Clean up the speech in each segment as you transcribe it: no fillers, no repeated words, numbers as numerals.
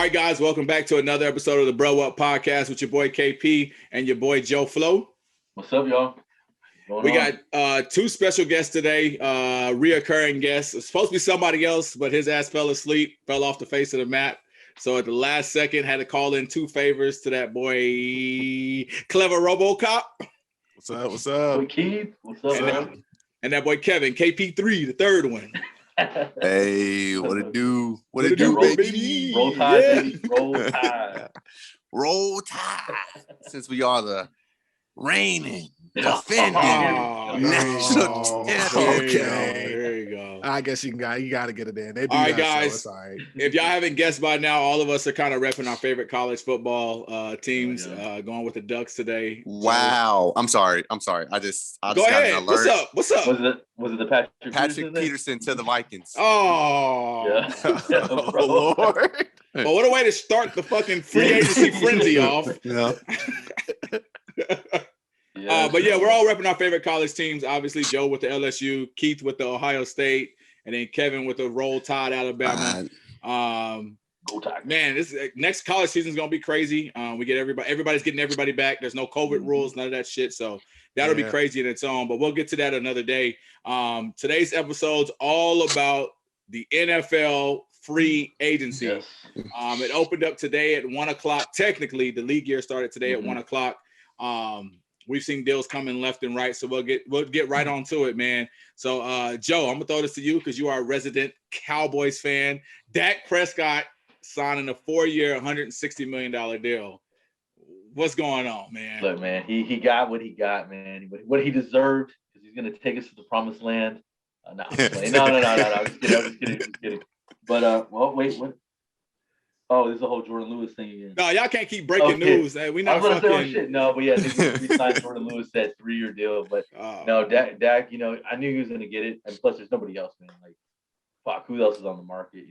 right, guys, welcome back to another episode of the Bro Up Podcast with your boy KP and your boy Joe Flo. What's up, y'all? We got two special guests today, reoccurring guests. It's supposed to be somebody else, but his ass fell asleep, fell off the face of the map. So at the last second, had to call in two favors to that boy, Clever RoboCop. What's up? What's up? Boy Keith, what's up, man? And that boy Kevin, KP3, the third one. Hey, what it do? What it do, baby? Roll Tide, baby. Roll Tide. Roll Tide. Since we are the reigning, defending national champions. Okay, there you go. I guess you got to get it in. They do all right, that, guys. so it's all right. If y'all haven't guessed by now, all of us are kind of repping our favorite college football teams. Going with the Ducks today. Wow. I'm sorry. I just go got ahead. an alert. What's up? Was it the Patrick Peterson to the Vikings? Oh, Yeah. Oh, Lord. Well, what a way to start the fucking free agency frenzy off. Yeah. But yeah, we're all repping our favorite college teams. Obviously, Joe with the LSU, Keith with the Ohio State, and then Kevin with the Roll Tide Alabama. Go Tigers. Man, this next college season is gonna be crazy. We get everybody's getting everybody back. There's no COVID rules, none of that shit. So that'll be crazy in its own. But we'll get to that another day. Today's episode's all about the NFL free agency. Yes. It opened up today at 1:00. Technically, the league year started today at 1:00. We've seen deals coming left and right, so we'll get right on to it, man. So, Joe, I'm gonna throw this to you because you are a resident Cowboys fan. Dak Prescott signing a 4-year, $160 million deal. What's going on, man? Look, man, he got what he got, man. What he deserved, because he's gonna take us to the promised land. No, I'm just playing. No. I'm just kidding. But wait, what? Oh, this is a whole Jordan Lewis thing again. No, y'all can't keep breaking news. We not I was fucking. gonna say, shit. No, but yeah, we signed Jordan Lewis that 3-year deal. But no, Dak, I knew he was gonna get it, and plus, there's nobody else, man. Like, fuck, who else is on the market,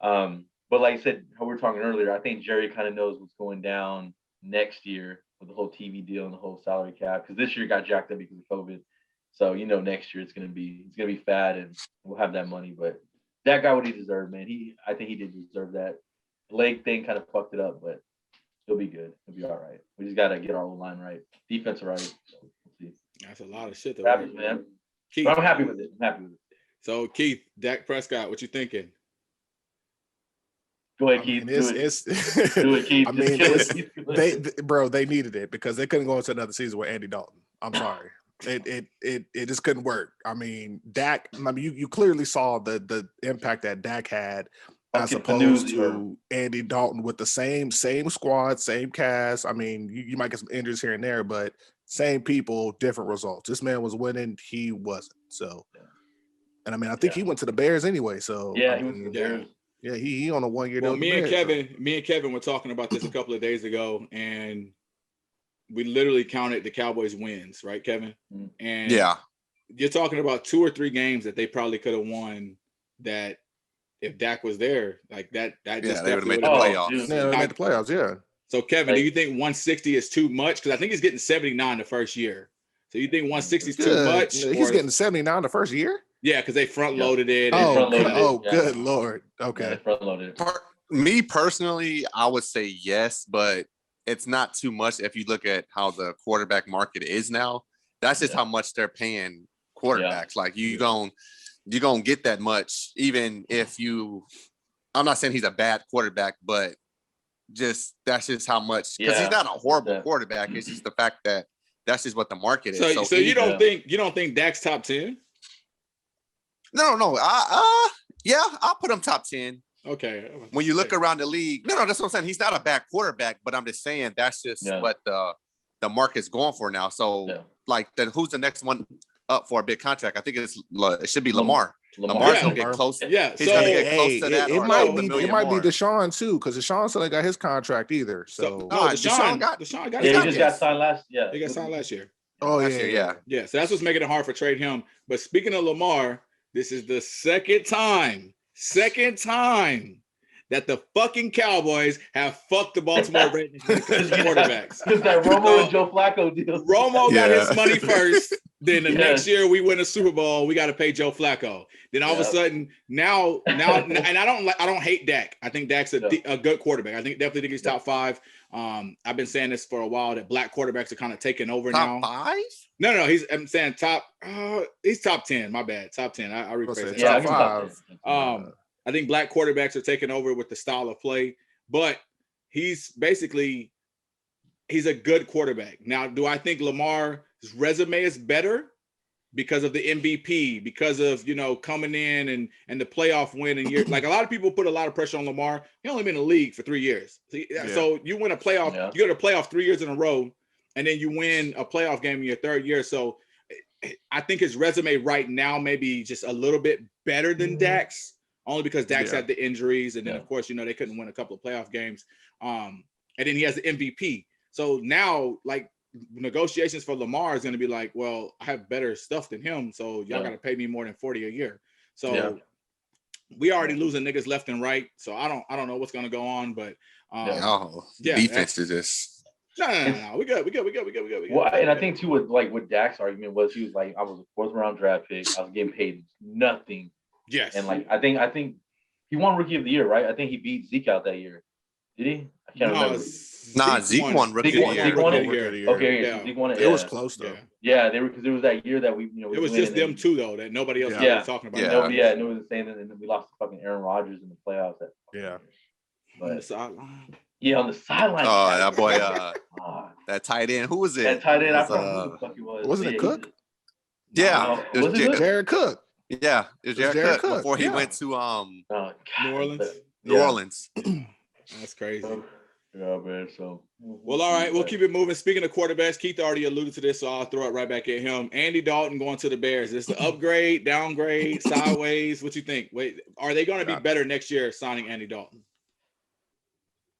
But like I said, how we were talking earlier, I think Jerry kind of knows what's going down next year with the whole TV deal and the whole salary cap, because this year got jacked up because of COVID. So next year it's gonna be fat, and we'll have that money. But Dak got what he deserved, man. I think he did deserve that. Leg thing kind of fucked it up, but he'll be good. He'll be all right. We just gotta get our line right, defense right. So we'll see. That's a lot of shit, though. Happy, man. Keith, But I'm happy with it. So, Keith, Dak Prescott, what you thinking? Go ahead, Keith. Do it, Keith. I mean, they needed it because they couldn't go into another season with Andy Dalton. I'm sorry. It just couldn't work. I mean, Dak. I mean, you clearly saw the impact that Dak had as opposed to Andy Dalton with the same squad, same cast. I mean, you might get some injuries here and there, but same people, different results. This man was winning, he wasn't. So, and I mean, I think he went to the Bears anyway. So yeah, he went to the Bears. Yeah, he on a 1-year deal. Well, me and Kevin were talking about this a couple of days ago, and we literally counted the Cowboys' wins, right, Kevin? And you're talking about 2 or 3 games that they probably could have won that if Dak was there, like that just they would have made the playoffs. Yeah, they made the playoffs, yeah. So, Kevin, do you think 160 is too much? Because I think he's getting 79 the first year. So you think 160 is too much? He's getting 79 the first year? Yeah, because they front-loaded it. Good Lord. Okay. Yeah, front-loaded it. Me personally, I would say yes, but it's not too much if you look at how the quarterback market is now. That's just how much they're paying quarterbacks. Like you're gonna get that much, even if I'm not saying he's a bad quarterback, but that's just how much, because he's not a horrible quarterback. It's just the fact that that's just what the market is. So you don't think Dak's top 10? No. I'll put him top 10. Okay. When you look around the league, no, that's what I'm saying. He's not a bad quarterback, but I'm just saying that's just what the market's going for now. So then who's the next one up for a big contract? I think it should be Lamar. Lamar's gonna get close. Yeah, he's gonna get close to that. It might be Deshaun too, because Deshaun still ain't got his contract either. So Deshaun got. He just got signed last. Yeah, he got signed last year. Oh yeah. So that's what's making it hard for trade him. But speaking of Lamar, this is the second time that the fucking Cowboys have fucked the Baltimore Ravens quarterbacks. Because that Romo and Joe Flacco deal. Romo got his money first. Then the next year we win a Super Bowl, we got to pay Joe Flacco. Then all of a sudden now, and I don't hate Dak. I think Dak's a good quarterback. I definitely think he's top 5. I've been saying this for a while that black quarterbers are kind of taking over now. Top 5? No, I'm saying top. He's top 10. My bad, top 10. I rephrase that. Yeah, top 5. I think black quarterbacks are taking over with the style of play, but he's a good quarterback. Now, do I think Lamar's resume is better because of the MVP, because of, coming in and the playoff win and year? Like, a lot of people put a lot of pressure on Lamar. He only been in the league for 3 years. So you win a playoff, you go to playoff 3 years in a row, and then you win a playoff game in your 3rd year. So I think his resume right now may be just a little bit better than Dak's. Only because Dak's had the injuries, and then of course, they couldn't win a couple of playoff games. And then he has the MVP. So now, like, negotiations for Lamar is going to be like, well, I have better stuff than him, so y'all got to pay me more than $40 a year. So we already losing niggas left and right. So I don't know what's going to go on, but defense is just. No. We good. Well, and I think too, what Dak's argument was, he was like, I was a 4th round draft pick. I was getting paid nothing. Yes. And I think he won Rookie of the Year, right? I think he beat Zeke out that year. Did he? I can't remember. Zeke won Rookie of the Year. Zeke won it. Okay, Zeke won it. It was close though. Yeah, they were, because it was that year that we it was just them two though, that nobody else was talking about. Nobody was saying that, and then we lost to fucking Aaron Rodgers in the playoffs. But on the sideline. Yeah, on the sideline. Oh, that boy, that tight end. Who was it? That tight end. I forgot who the fuck he was. Wasn't it Cook? Yeah, it was Jared Cook. Yeah, it was Jared Cook before he went to New Orleans. New Orleans. That's crazy. Yeah, man. So well, all right, we'll keep it moving. Speaking of quarterbacks, Keith already alluded to this, so I'll throw it right back at him. Andy Dalton going to the Bears. Is this an upgrade, downgrade, sideways? What you think? Wait, are they going to be better next year signing Andy Dalton?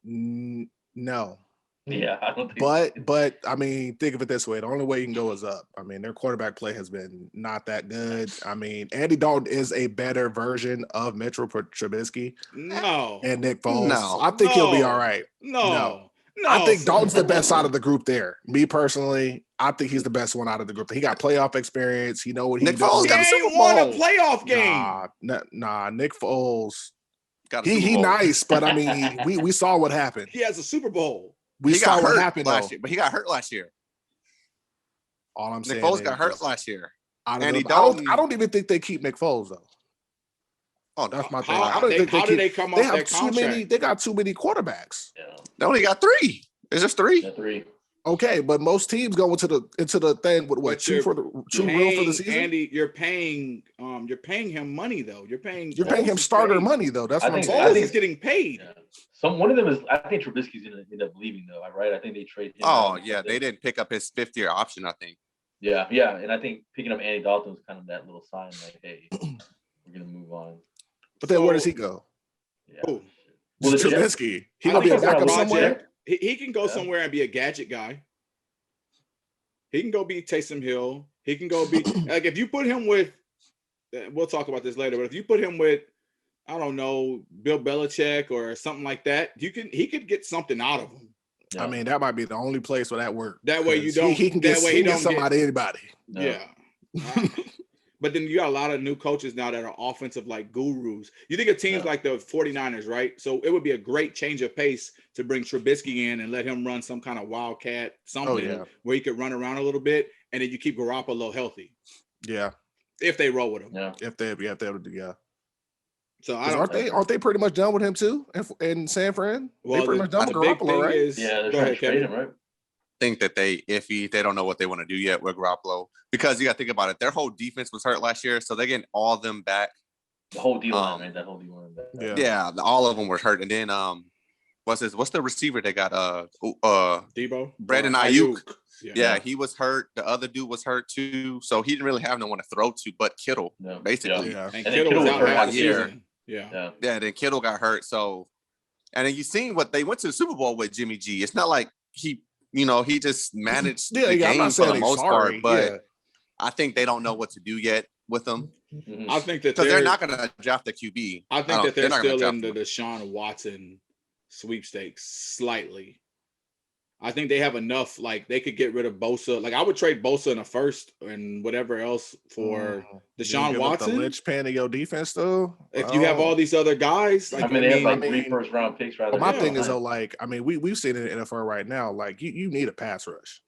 No. Yeah, I don't think. But I mean, think of it this way: the only way you can go is up. I mean, their quarterback play has been not that good. I mean, Andy Dalton is a better version of Mitchell Trubisky. No. And Nick Foles. No. I think he'll be all right. No. I think Dalton's the best out of the group there. Me personally, I think he's the best one out of the group. He got playoff experience. He know what Nick Foles got a Super Bowl. Won a playoff game. Nah, Nick Foles. He nice, but I mean, we saw what happened. He has a Super Bowl. We saw what happened last year, but he got hurt last year. All I'm saying, Nick Foles got hurt last year. I don't even think they keep Nick Foles though. Oh, that's my thing. How did they come off that contract? They got too many quarterbacks. Yeah. They only got 3. Is this 3? Yeah, 3. Okay, but most teams go into the thing with what, 2 for the season. Andy, you're paying him money though. You're paying him starter money though. That's what I'm saying. I think he's getting paid. Yeah. One of them is, I think Trubisky's gonna end up leaving though, right? I think they trade him. Oh yeah, they didn't pick up his 5th-year option, I think. Yeah, and I think picking up Andy Dalton was kind of that little sign, like, hey, we're gonna move on. But then where does he go? Yeah. Well, Trubisky. He gonna be a backup somewhere. He can go somewhere and be a gadget guy. He can go be Taysom Hill. He can go be like, if you put him with, we'll talk about this later, but if you put him with, I don't know, Bill Belichick or something like that, he could get something out of him. Yeah. I mean, that might be the only place where that works. That way you don't. He can get something out of anybody. No. Yeah. But then you got a lot of new coaches now that are offensive like gurus. You think of teams like the 49ers, right? So it would be a great change of pace to bring Trubisky in and let him run some kind of wildcat something where he could run around a little bit, and then you keep Garoppolo healthy. Yeah. If they roll with him. Yeah. If they yeah. So aren't they pretty much done with him too in San Fran? Well, they pretty much done with Garoppolo, right? They're trying to trade him, right? Think that they don't know what they want to do yet with Garoppolo, because you got to think about it. Their whole defense was hurt last year, so they're getting all of them back. The whole deal, man. That whole deal back. Yeah, all of them were hurt. And then what's the receiver they got? Debo, Brandon Ayuk. Yeah, he was hurt. The other dude was hurt too, so he didn't really have no one to throw to but Kittle, basically. Yeah. And Kittle was out last year. Yeah. Then Kittle got hurt. So, and then you seen what they went to the Super Bowl with Jimmy G. It's not like he just managed the game for the most part. But I think they don't know what to do yet with them. I think that because they're not going to draft the QB. I think that they're still in the him. Deshaun Watson sweepstakes slightly. I think they have enough. Like they could get rid of Bosa. Like I would trade Bosa in a first and whatever else for Deshaun Watson. The linchpin of your defense, though. If you have all these other guys, like, they have like 3 first-round picks. Rather, my thing is though, like we've seen it in the NFL right now. Like you need a pass rush,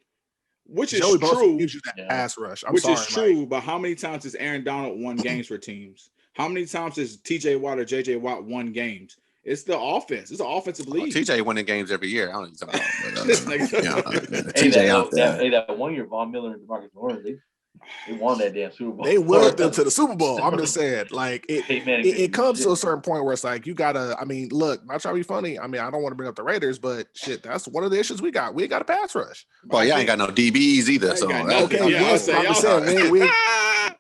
which is true. Gives you that pass rush, which is true. But how many times has Aaron Donald won games for teams? How many times has T.J. Watt or J.J. Watt won games? It's the offense. It's an offensive league. TJ winning games every year. I don't know what you're talking about. That 1 year, Von Miller and DeMarcus Lawrence, they won that damn Super Bowl. They willed them to the Super Bowl. I'm just saying, like it comes to a certain point where it's like you gotta. I mean, look, not trying to be funny. I mean, I don't want to bring up the Raiders, but shit, that's one of the issues we got. We ain't got a pass rush. Well, y'all ain't got no DBs either. So okay, yes, I'm just saying we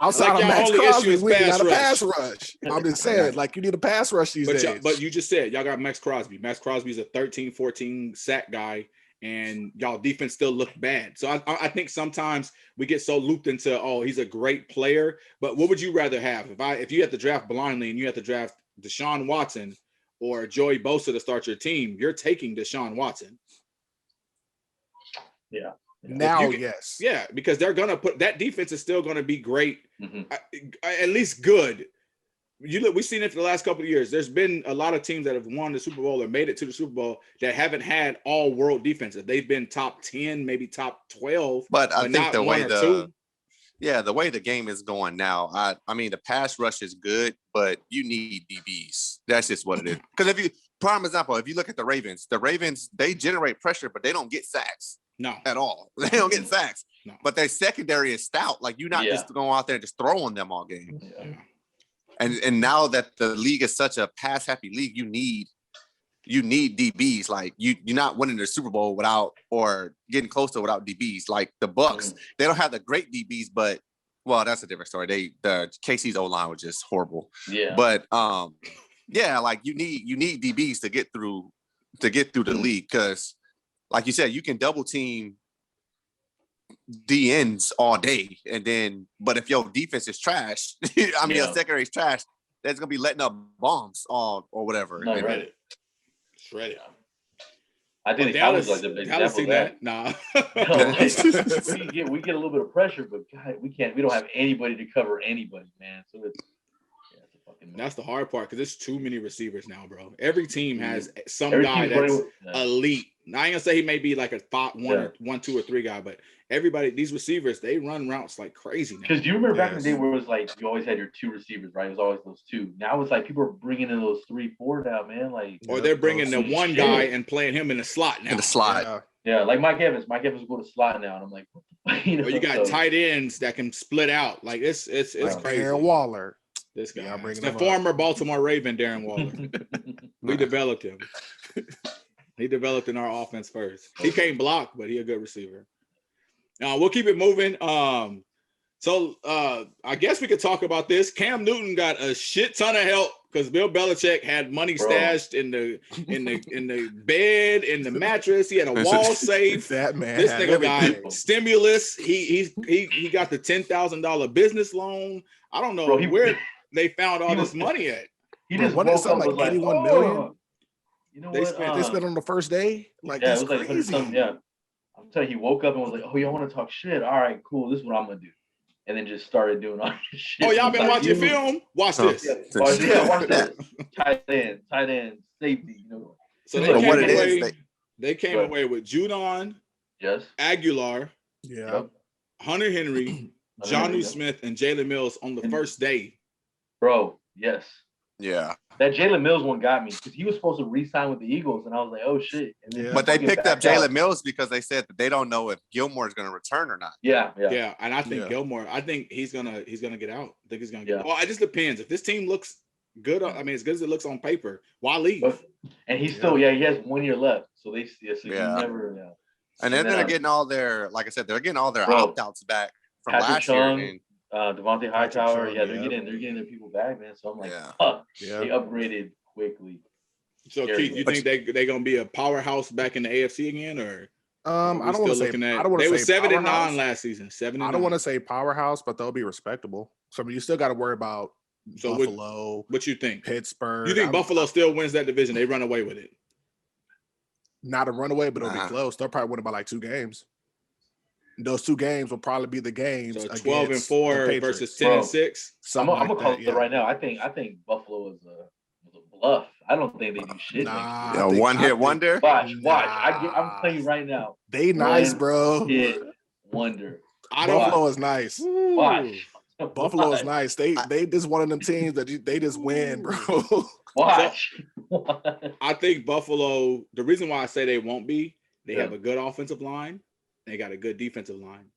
outside of Max Crosby, we got a pass rush. I'm just saying, like you need a pass rush these days. But you just said y'all got Max Crosby. Max Crosby's a 13-14 sack guy. And y'all defense still look bad. So I think sometimes we get so looped into, oh, he's a great player. But what would you rather have? If you had to draft blindly and you had to draft Deshaun Watson or Joey Bosa to start your team, you're taking Deshaun Watson. Yeah. Now, yes. Yeah, because they're going to put – that defense is still going to be great, at least good. We've seen it for the last couple of years. There's been a lot of teams that have won the Super Bowl or made it to the Super Bowl that haven't had all world defenses. They've been top 10, maybe top 12. But I think the way the way the game is going now, I mean, the pass rush is good, but you need DBs. That's just what it is. Because prime example, if you look at the Ravens, they generate pressure, but they don't get sacks. No. At all. They don't get sacks. No. But their secondary is stout. Like you're not just going out there and just throwing them all game. Yeah. And now that the league is such a pass happy league, you need DBs. Like you're not winning the Super Bowl without or getting close to without DBs. Like the Bucks, they don't have the great DBs, but well, that's a different story. The KC's O-line was just horrible. Yeah. But like you need DBs to get through the league because, like you said, you can double team DNs all day, but if your defense is trash, I mean your secondary is trash, that's gonna be letting up bombs or whatever. No, right. Shredded. I think the Cowboys like the example of that. Nah. we get a little bit of pressure, but God, we don't have anybody to cover anybody, man. So that's the hard part because there's too many receivers now, bro. Every team has some guy that's elite. Now, I ain't gonna say he may be like a 1, 2, or 3 guy, but everybody, these receivers, they run routes like crazy now. Because do you remember back in the day where it was like you always had your 2 receivers, right? It was always those 2. Now it's like people are bringing in those 3, 4 now, man. Like, or they're bringing the one guy and playing him in the slot now. In the slot. Yeah, like Mike Evans. Mike Evans will go to slot now, and I'm like, you got tight ends that can split out. Like it's crazy. Darren Waller. This guy, the former Baltimore Raven, Darren Waller. We developed him. He developed in our offense first. He can't block, but he a good receiver. We'll keep it moving. So I guess we could talk about this. Cam Newton got a shit ton of help because Bill Belichick had money stashed in the bed, in the mattress. He had a wall safe. That man. This nigga got stimulus. He got the $10,000 business loan. I don't know where they found all this money at. He just woke up like 81 million. You know they spent on the first day. Like that's crazy. I'm telling you, he woke up and was like, "Oh, y'all want to talk shit? All right, cool. This is what I'm gonna do," and then just started doing all this shit. Oh, y'all been watching film? Watch this. Watch this. Tight end, safety. You know. So they came away with Judon, Aguilar, Hunter Henry, Jonnu Smith, and Jalen Mills on the first day. Bro, yes. Yeah. That Jalen Mills one got me because he was supposed to re-sign with the Eagles, and I was like, "Oh shit!" But they picked up Jalen Mills because they said that they don't know if Gilmore is going to return or not. Yeah. And I think Gilmore, I think he's gonna get out. I think he's gonna get. Well, it just depends. If this team looks good, I mean, as good as it looks on paper, why leave? And he's still, he has 1 year left, so they, never. And then they're getting all their, like I said, they're getting all their opt-outs back from Patrick last Chung, year. Devontae Hightower, they're getting their people back, man. So I'm like, they upgraded quickly. So Keith, you think they're gonna be a powerhouse back in the AFC again, or I don't want to say. I don't want they to were say 7-9 powerhouse. last season. 7-9. I don't want to say powerhouse, but they'll be respectable. So you still got to worry about Buffalo. What you think? Pittsburgh. You think Buffalo still wins that division? They run away with it. Not a runaway, but it'll be close. They'll probably win by like 2 games. Those 2 games will probably be the games. So 12-4 versus 10-6. I'm gonna call it right now. I think Buffalo is a bluff. I don't think they do shit. One-hit wonder. Watch. I'm telling you right now. They nice, bro. Hit wonder. Buffalo is nice. Watch. Buffalo is nice. They just one of them teams that they just win, bro. Watch. I think Buffalo. The reason why I say they won't be, they have a good offensive line. They got a good defensive line.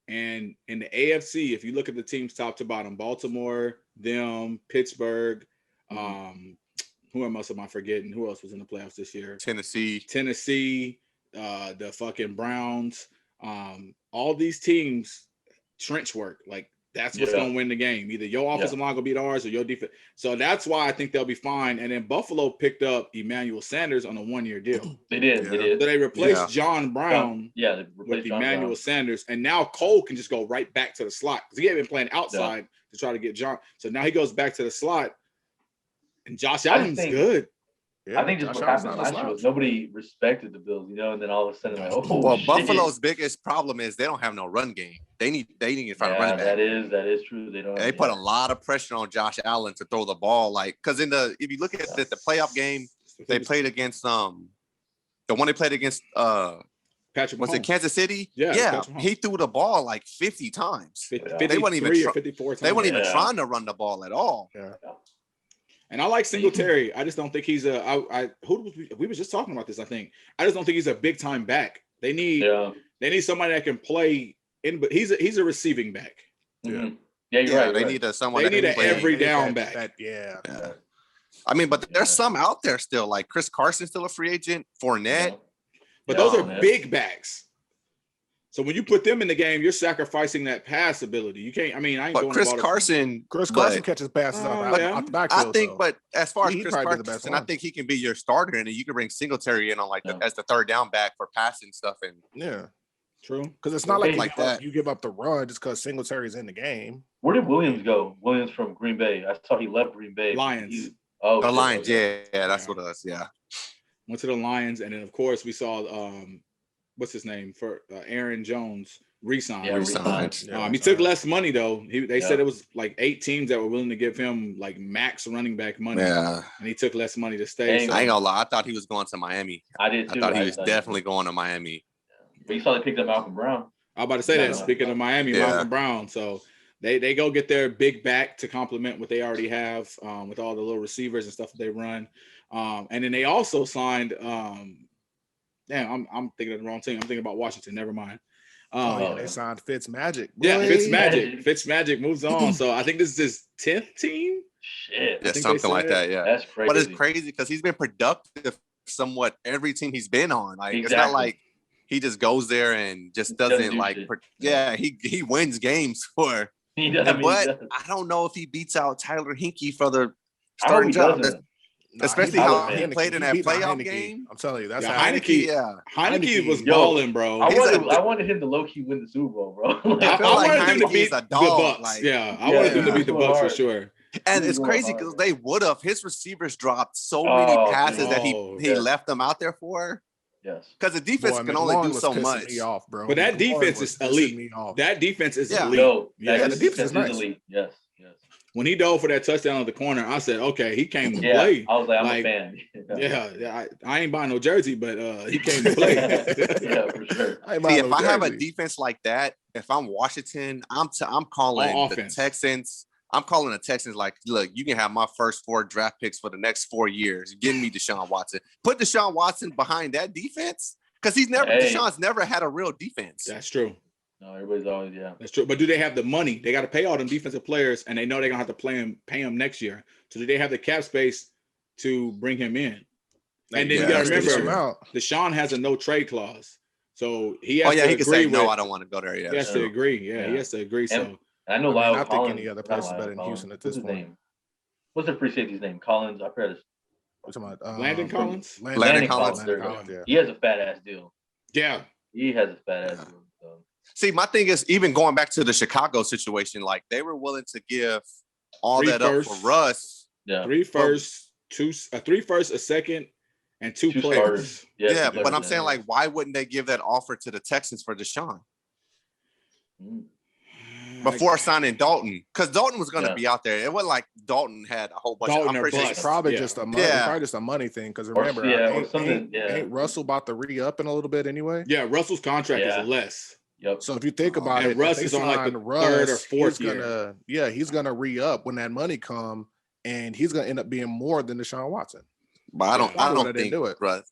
And in the AFC, if you look at the teams top to bottom, Baltimore, them, Pittsburgh, who else am I forgetting? Who else was in the playoffs this year? Tennessee, the fucking Browns. All these teams trench work. Like that's what's gonna win the game. Either your offensive line gonna beat ours or your defense. So that's why I think they'll be fine. And then Buffalo picked up Emmanuel Sanders on a 1-year deal. They did. So they replaced John Brown with Emmanuel Sanders. And now Cole can just go right back to the slot because he had been playing outside to try to get John. So now he goes back to the slot. And Josh Allen's good. Yeah, I think just what happened last year was nobody respected the Bills, and then all of a sudden, like, shit. Buffalo's biggest problem is they don't have no run game. They need to find a running back. That is true. They put a lot of pressure on Josh Allen to throw the ball, because if you look at the playoff game, they played against the one they played against Patrick was Mahomes. it Kansas City? Yeah, he threw the ball like 50 times. 53 they weren't even or 54 times. They weren't even trying to run the ball at all. Yeah. And I like Singletary. I just don't think he's we were just talking about this. I just don't think he's a big time back. They need somebody that can play in, but he's a receiving back. Mm-hmm. Yeah, you're right. They need someone. They need an every down back. I mean, but there's some out there still. Like Chris Carson's still a free agent. Fournette, but those are big backs. So when you put them in the game, you're sacrificing that pass ability. You can't. I mean, I ain't. But Chris Carson catches passes out the backfield. I think, but as far as Chris Carson, I think he can be your starter, and then you can bring Singletary in on as the third down back for passing stuff. And true, because it's not like that. You give up the run just because Singletary's in the game. Where did Williams go? Williams from Green Bay. I saw he left Green Bay. Lions. The Lions. Yeah, that's what it was. Yeah, went to the Lions, and then of course we saw what's his name for Aaron Jones re-signed. He took less money though. They said it was like 8 teams that were willing to give him like max running back money. Yeah, and he took less money to stay. I ain't gonna lie. I thought he was going to Miami. I did too. I thought he was definitely going to Miami. But you saw they picked up Malcolm Brown. I was about to say that. Speaking of Miami, Malcolm Brown. So they go get their big back to complement what they already have with all the little receivers and stuff that they run. And then they also signed. I'm thinking of the wrong team. I'm thinking about Washington. Never mind. They signed Fitzmagic. Yeah, Fitzmagic moves on. So I think this is his 10th team. Shit. Yeah, something like that. Yeah. That's crazy. But it's crazy because he's been productive somewhat every team he's been on. Like It's not like he just goes there and just doesn't like. He wins games for. But I don't know if he beats out Tyler Hinkey for the starting job. Especially how he played in that playoff game. I'm telling you, that's Heineke was balling, bro. I wanted him to low-key win the Super Bowl, bro. I wanted him to beat the Bucks. I wanted him to beat the Bucks for sure. And it's crazy because they would have. His receivers dropped so many passes that he left them out there for. Yes. Because the defense can only do so much. But that defense is elite. That defense is elite. The defense is elite. Yes. When he dove for that touchdown on the corner, I said, "Okay, he came to play." I was like, "I'm a fan." I ain't buying no jersey, but he came to play. For sure. If I have a defense like that, if I'm Washington, I'm calling the Texans. I'm calling the Texans like, look, you can have my first 4 draft picks for the next 4 years. Give me Deshaun Watson. Put Deshaun Watson behind that defense because Deshaun's never had a real defense. That's true. No, everybody's always That's true. But do they have the money? They got to pay all them defensive players, and they know they're gonna have to pay him next year. So do they have the cap space to bring him in? And then you got to remember, Deshaun has a no trade clause, so he has to he can say no. I don't want to go there. Yeah, he has to agree. He has to agree. So I know Lyle. I think any other place is better than Houston at this point. What's the free safety's name? Collins. I forgot his. Landon Collins. Landon Collins. He has a fat ass deal. Yeah. He has a fat ass. So. See, my thing is, even going back to the Chicago situation, like they were willing to give all that up for Russ. Yeah. 3 firsts, 3 firsts, a second, and 2 players. Starters. Yeah, but I'm saying, like, why wouldn't they give that offer to the Texans for Deshaun before signing Dalton? Because Dalton was going to be out there. It wasn't like Dalton had a whole bunch of It's probably just a money, probably just a money thing. Because remember, ain't Russell about to re-up in a little bit anyway? Yeah, Russell's contract is less. Yep. So if you think about it, Russ is on like the third or fourth year. He's gonna re-up when that money come, and he's gonna end up being more than Deshaun Watson. But I don't think do it. Russ.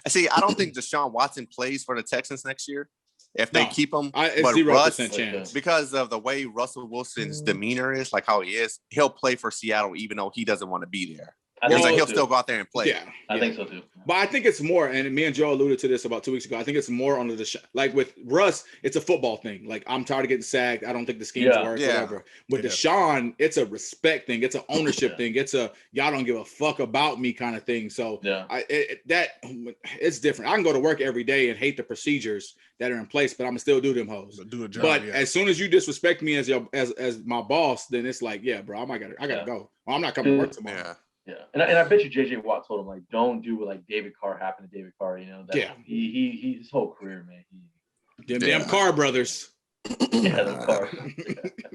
See, I don't think Deshaun Watson plays for the Texans next year if they keep him. It's 0% chance because of the way Russell Wilson's demeanor is, like how he is. He'll play for Seattle even though he doesn't want to be there. He'll still go out there and play. Yeah, I think so too. But I think it's more, and me and Joe alluded to this about 2 weeks ago. I think it's more on the like with Russ, it's a football thing. Like I'm tired of getting sagged. I don't think the schemes work. Whatever. With Deshaun, it's a respect thing. It's an ownership thing. It's a y'all don't give a fuck about me kind of thing. So it's different. I can go to work every day and hate the procedures that are in place, but I'm gonna still do them hoes. Do a job. But as soon as you disrespect me as my boss, then it's like, yeah, bro, I gotta go. Well, I'm not coming to work tomorrow. Yeah. Yeah, and I bet you JJ Watt told him like, don't do what like David Carr happened to David Carr. You know, he his whole career, man. Them Carr brothers. The Carr.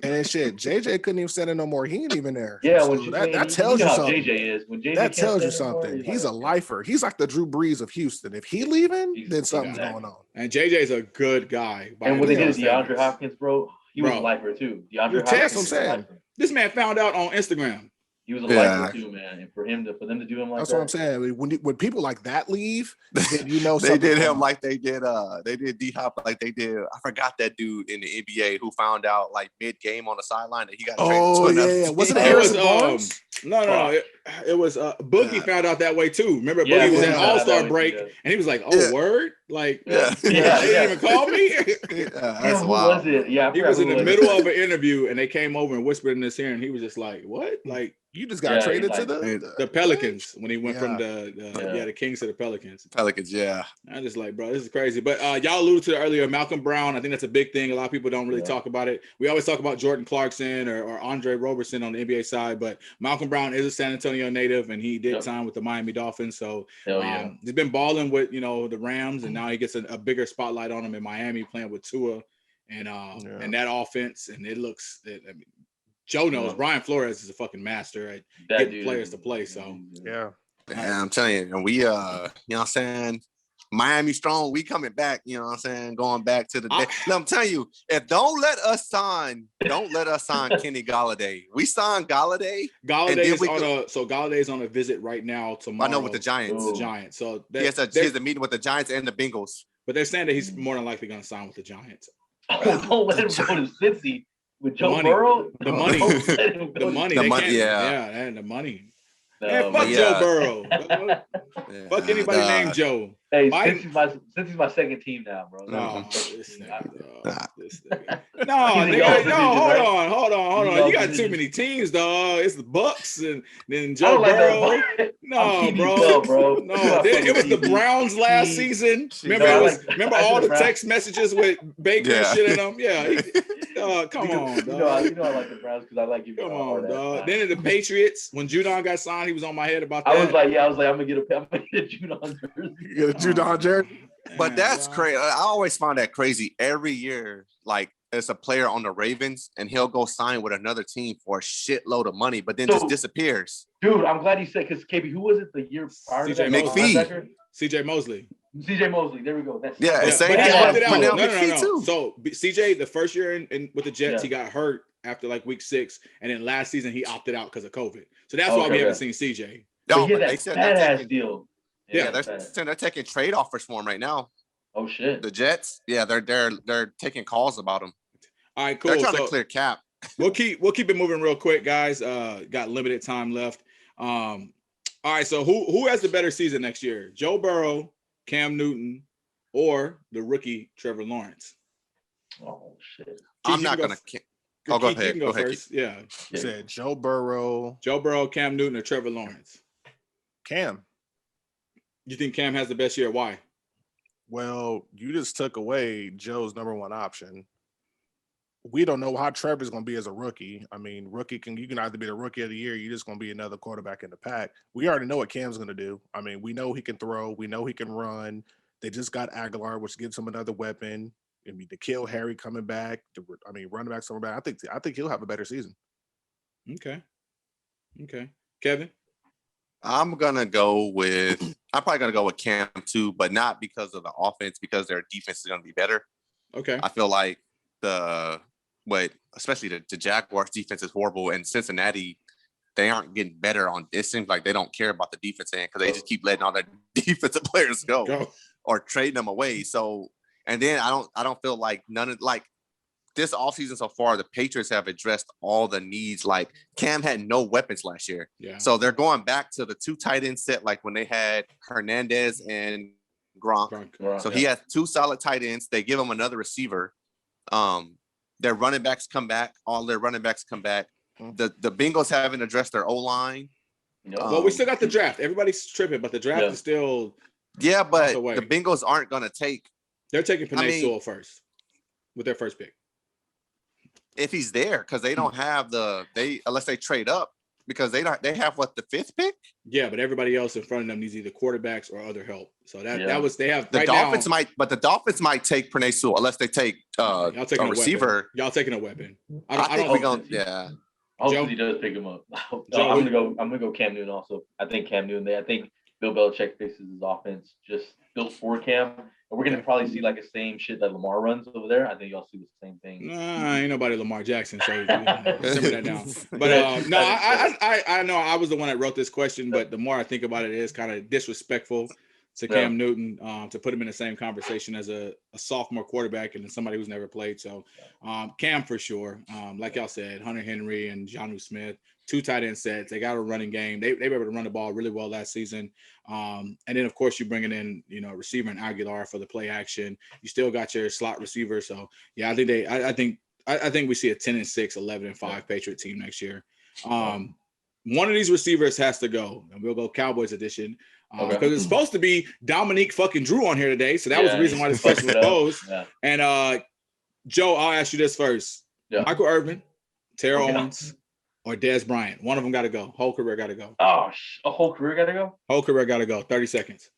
And shit, JJ couldn't even send it no more. He ain't even there. Yeah, so that tells you something. JJ is when JJ that tells you something. He's a lifer. He's like the Drew Brees of Houston. If he leaving, then something's going on. And JJ's a good guy. And when they did DeAndre Hopkins, bro, he was a lifer too. DeAndre Hopkins. This man found out on Instagram. He was a lifer too, man. And for them to do him like that's what I'm saying. When people like that leave, then you know they did him like they did D Hop like they did. I forgot that dude in the NBA who found out like mid game on the sideline that he got traded to another team. Wasn't it Harrison Barnes? No. It was Boogie found out that way too. Remember, Boogie was in All-Star break, and he was like, "Oh, word!" Like, they didn't even call me. That's wild. Was it? Yeah, he was in the middle of an interview, and they came over and whispered in his ear, and he was just like, "What?" Like, you just got traded to the Pelicans when he went from the Kings to the Pelicans. Pelicans, yeah. I'm just like, bro, this is crazy. But y'all alluded to it earlier, Malcolm Brown. I think that's a big thing. A lot of people don't really talk about it. We always talk about Jordan Clarkson or Andre Roberson on the NBA side, but Malcolm Brown is a San Antonio native, and he did sign with the Miami Dolphins. So he's been balling with the Rams, and now he gets a bigger spotlight on him in Miami, playing with Tua and that offense. And it looks. Joe knows Brian Flores is a fucking master at getting players to play. So I'm telling you, and we you know what I'm saying, Miami strong, we coming back, you know what I'm saying, going back to the day. No, I'm telling you, don't let us sign Kenny Galladay. We signed Galladay. Galladay's on a visit right now tomorrow. I know, with the Giants. The Giants. So he has a meeting with the Giants and the Bengals. But they're saying that he's more than likely going to sign with the Giants. Don't let him go to Cincy. With Joe Burrow, the money, and the money. Man, fuck Joe Burrow. Fuck anybody named Joe. Hey, since he's my second team now, bro. No, this nigga. Hold on. You got too many teams, dog. It's the Bucks and then Joe Burrow. No, bro. No, it was the Browns last season. Remember all the text messages with Baker and shit in them? Yeah. Come on, dog. You know I like the Browns because I like you. Come on, dog. Then in the Patriots, when Judon got signed, he was on my head about that. I was like, I'm gonna get a Judon jersey. Get a Judon jersey. But that's crazy. I always find that crazy. Every year, like, there's a player on the Ravens, and he'll go sign with another team for a shitload of money, but then just disappears. Dude, I'm glad you said, because KB, who was it the year prior to that? McPhee. CJ Mosley. There we go. Same thing. No. So CJ, the first year with the Jets, he got hurt after like week 6, and then last season he opted out because of COVID. So that's why we haven't seen CJ. No, but they said badass deal. Yeah, they're taking trade offers for him right now. Oh shit. The Jets, they're taking calls about him. All right, cool. They're trying to clear cap. We'll keep it moving real quick, guys. Got limited time left. All right, so who has the better season next year? Joe Burrow, Cam Newton, or the rookie Trevor Lawrence? Oh shit. I'm not gonna. Go ahead. You can go first. Yeah. You said Joe Burrow, Cam Newton, or Trevor Lawrence? Cam. You think Cam has the best year? Why? Well, you just took away Joe's number one option. We don't know how Trevor's going to be as a rookie. I mean, you can either be the rookie of the year, you're just going to be another quarterback in the pack. We already know what Cam's going to do. I mean, we know he can throw. We know he can run. They just got Aguilar, which gives him another weapon. I mean, the Kill Harry coming back. Running back coming back. I think he'll have a better season. Okay. Kevin? I'm probably gonna go with Cam too, but not because of the offense, because their defense is gonna be better. Okay. I feel like especially the Jaguars defense is horrible, and Cincinnati, they aren't getting better on. It seems like they don't care about the defense end because they just keep letting all their defensive players go or trading them away. So, and then I don't feel like this offseason so far, the Patriots have addressed all the needs. Like Cam had no weapons last year. Yeah. So they're going back to the 2 tight end set, like when they had Hernandez and Gronk. So he has 2 solid tight ends. They give him another receiver. Their running backs come back. All their running backs come back. The Bengals haven't addressed their O-line. Well, we still got the draft. Everybody's tripping, but the draft is still. Yeah, but the Bengals aren't going to take. They're taking Penei Sewell first with their first pick. If he's there, because they don't have unless they trade up, because they have the 5th pick. Yeah, but everybody else in front of them needs either quarterbacks or other help. So that was they have the right Dolphins now, the Dolphins might take Penei Sewell unless they take a receiver. Y'all taking a weapon. I think we're going. Yeah. Hopefully he does pick him up. I'm gonna go Cam Newton also. I think Cam Newton. I think Bill Belichick fixes his offense just built for Cam. And we're gonna probably see like the same shit that Lamar runs over there. I think y'all see the same thing. Ain't nobody Lamar Jackson, so simmer that down. But no, I know I was the one that wrote this question, but the more I think about it, it is kind of disrespectful to Cam Newton to put him in the same conversation as a sophomore quarterback and somebody who's never played. So Cam for sure. Like y'all said, Hunter Henry and Jonnu Smith, 2 tight end sets. They got a running game. They were able to run the ball really well last season. And then of course you're bringing in, receiver and Aguilar for the play action. You still got your slot receiver. So yeah, I think we see a 10-6, 11-5 Patriot team next year. One of these receivers has to go, and we'll go Cowboys edition. Because it's supposed to be Dominique fucking Drew on here today. So that was the reason why this question was posed. Yeah. And Joe, I'll ask you this first. Yeah. Michael Irvin, Terrell Owens, or Dez Bryant. One of them got to go. Whole career got to go. Oh, a whole career got to go? Whole career got to go. 30 seconds.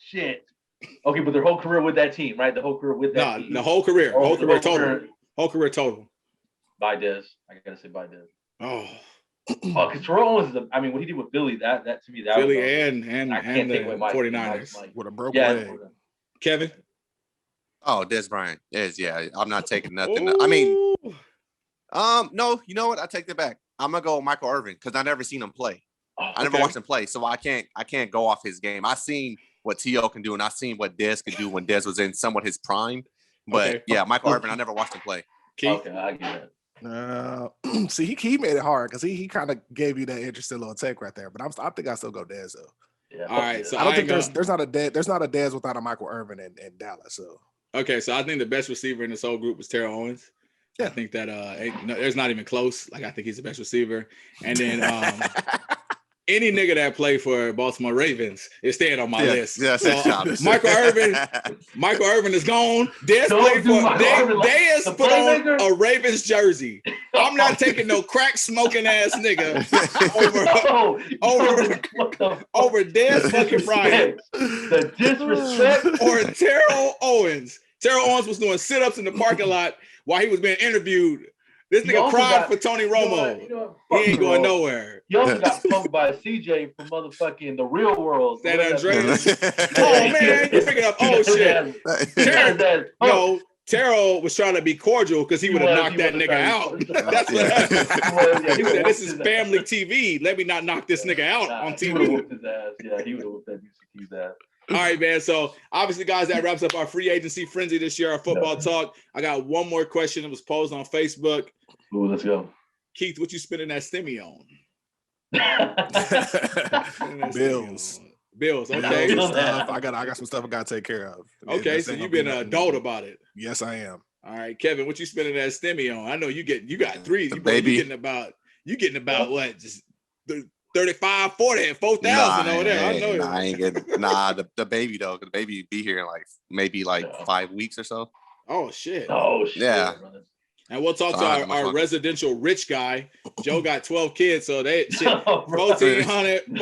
Shit. Okay, but their whole career with that team, right? The whole career with that team. The whole career. Whole career total. Whole career total. Bye, Dez. I got to say bye, Dez. Oh. Because Terrell Owens what he did with Philly, that to me, that Philly was and the 49ers. With a broken leg. Kevin? Oh, Dez Bryant. I'm not taking nothing. Ooh. I mean, no, you know what? I take that back. I'm gonna go with Michael Irvin because I never seen him play. I never watched him play, so I can't go off his game. I seen what T.O. can do, and I seen what Dez could do when Dez was in somewhat his prime. But Michael Irvin, I never watched him play. Keith? Okay, I get it. See, he made it hard because he kind of gave you that interesting little take right there. But I think I still go Dez though. Yeah. All right. So I don't think there's not a Dez without a Michael Irvin in Dallas. So okay. So I think the best receiver in this whole group was Terrell Owens. Yeah. I think that there's not even close. Like I think he's the best receiver. And then any nigga that played for Baltimore Ravens is staying on my list. Yes, so, Michael Irvin is gone. Dez put on a Ravens jersey. I'm not taking no crack smoking ass nigga over Dez fucking Bryant. The disrespect or Terrell Owens. Terrell Owens was doing sit-ups in the parking lot while he was being interviewed. This nigga cried for Tony Romo. He ain't going nowhere. He also got punked by CJ from motherfucking the real world. San Andreas. Oh, man. You're picking up old shit. Terrell was trying to be cordial because he would have knocked that nigga out. That's what happened. He said, this is family TV. Let me not knock this nigga out on TV. He would have whooped his ass. Yeah, he would have whooped that UCT's ass. All right, man. So obviously, guys, that wraps up our free agency frenzy this year, our football talk. I got one more question that was posed on Facebook. Ooh, let's go. Keith, what you spending that Stimmy on? Bills. Okay. I got some stuff I gotta take care of. Okay, so you've been an adult about it. Yes, I am. All right, Kevin, what you spending that Stimmy on? I know you got 3. You getting about what? Just 35, 40, 4,000 over there. I know. I ain't getting the baby though. The baby be here in like maybe 5 weeks or so. Oh shit. Yeah. Brother. And we'll talk to our residential rich guy. Joe got 12 kids, so they shit, 1,400. I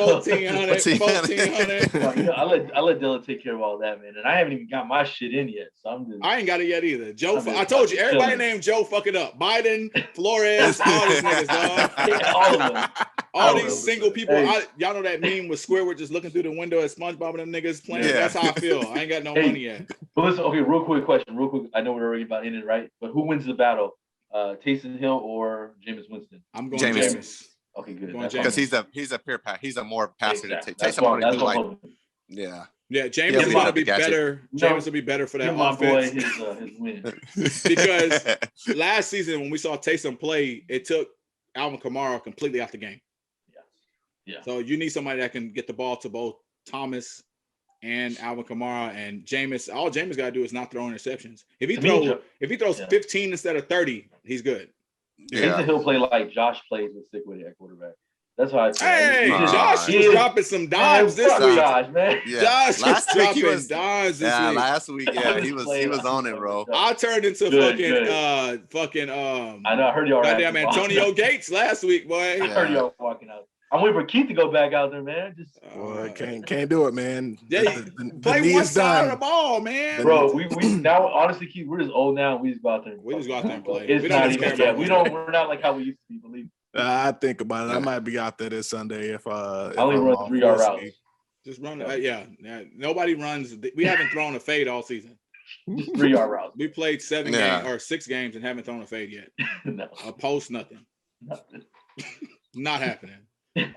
let Dylan take care of all that, man. And I haven't even got my shit in yet. So I ain't got it yet either. Joe, I told you, everybody named Joe fucking up. Biden, Flores, all these niggas, dog. All of them. All these single people. Y'all know that meme with Squidward just looking through the window at SpongeBob and them niggas playing? Yeah. That's how I feel. I ain't got no money yet. But listen, okay, real quick question. Real quick. I know we're already about in it, right? But who wins the battle? Taysom Hill or Jameis Winston? I'm going Jameis. Okay, good. Because he's a pure pass. He's a more passer than Taysom. Yeah, Jameis is going to be better. Jameis will be better for that offense. His win. Because last season when we saw Taysom play, it took Alvin Kamara completely out the game. Yeah. So you need somebody that can get the ball to both Thomas and Alvin Kamara and Jameis. All Jameis got to do is not throw interceptions. If he throws 15 instead of 30, he's good. Yeah. He'll play like Josh plays with Stickwitty at quarterback. That's how I feel. Hey, Josh was dropping some dimes this week. Josh, man. Yeah. Josh was dropping dimes this week. Last week, he was on it, bro. I turned into fucking I know. I heard y'all. Goddamn Antonio Gates last week, boy. I heard y'all walking out. I'm waiting for Keith to go back out there, man. Can't do it, man. Yeah, play one side of the ball, man. Bro, we now honestly, Keith, we're just old now. And we just go out there. And play. It's not even. Yeah, we're not like how we used to be. Believe. I think about it. I might be out there this Sunday if I only run 3-yard routes. Just run. Yeah. Nobody runs. We haven't thrown a fade all season. Just 3-yard routes. We played 7 games or 6 games and haven't thrown a fade yet. No. A post, nothing. Not happening.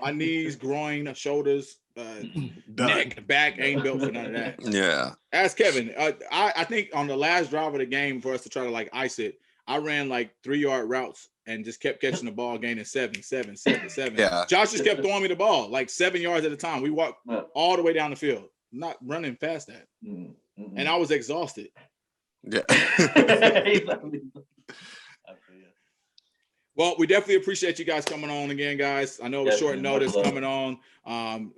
My knees, groin, shoulders, neck, back ain't built for none of that. Yeah. Ask Kevin. I think on the last drive of the game for us to try to like ice it, I ran like 3-yard routes and just kept catching the ball, gaining 7. Yeah. Josh just kept throwing me the ball like 7 yards at a time. We walked all the way down the field, not running past that. Mm-hmm. And I was exhausted. Yeah. Well, we definitely appreciate you guys coming on again, guys. I know it was short notice coming on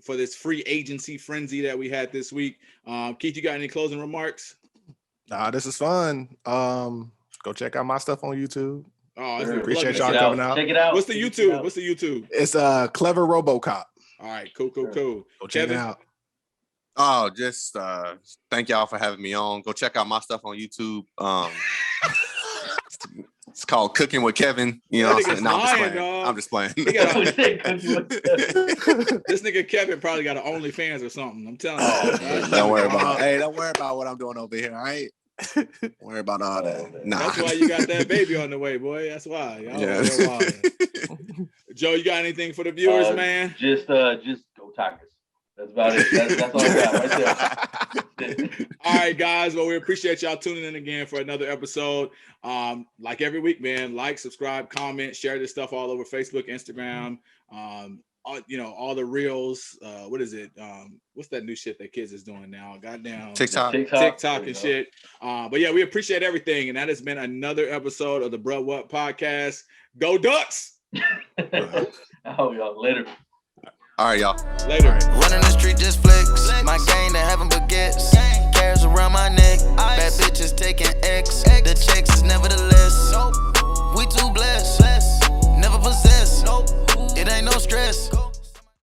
for this free agency frenzy that we had this week. Keith, you got any closing remarks? Nah, this is fun. Go check out my stuff on YouTube. Oh, appreciate y'all coming out. Check it out. What's the YouTube? It's Clever RoboCop. All right, cool. Go check it out. Oh, just thank y'all for having me on. Go check out my stuff on YouTube. It's called Cooking with Kevin. You know what I'm saying? No, I'm just playing. This nigga Kevin probably got an OnlyFans or something. I'm telling you. Don't worry about what I'm doing over here, all right? Don't worry about all that. Nah. That's why you got that baby on the way, boy. That's why. Joe, you got anything for the viewers, man? Just go Tigers. That's about it. That's all I got right there. All right, guys. Well, we appreciate y'all tuning in again for another episode. Like every week, man, like, subscribe, comment, share this stuff all over Facebook, Instagram, all the reels. What is it? What's that new shit that kids is doing now? Goddamn TikTok and shit. But yeah, we appreciate everything. And that has been another episode of the Bruh What Podcast. Go Ducks! Oh, y'all. Later. All right, y'all. Later. Running the street just flex. My game to heaven baguettes. Cares around my neck.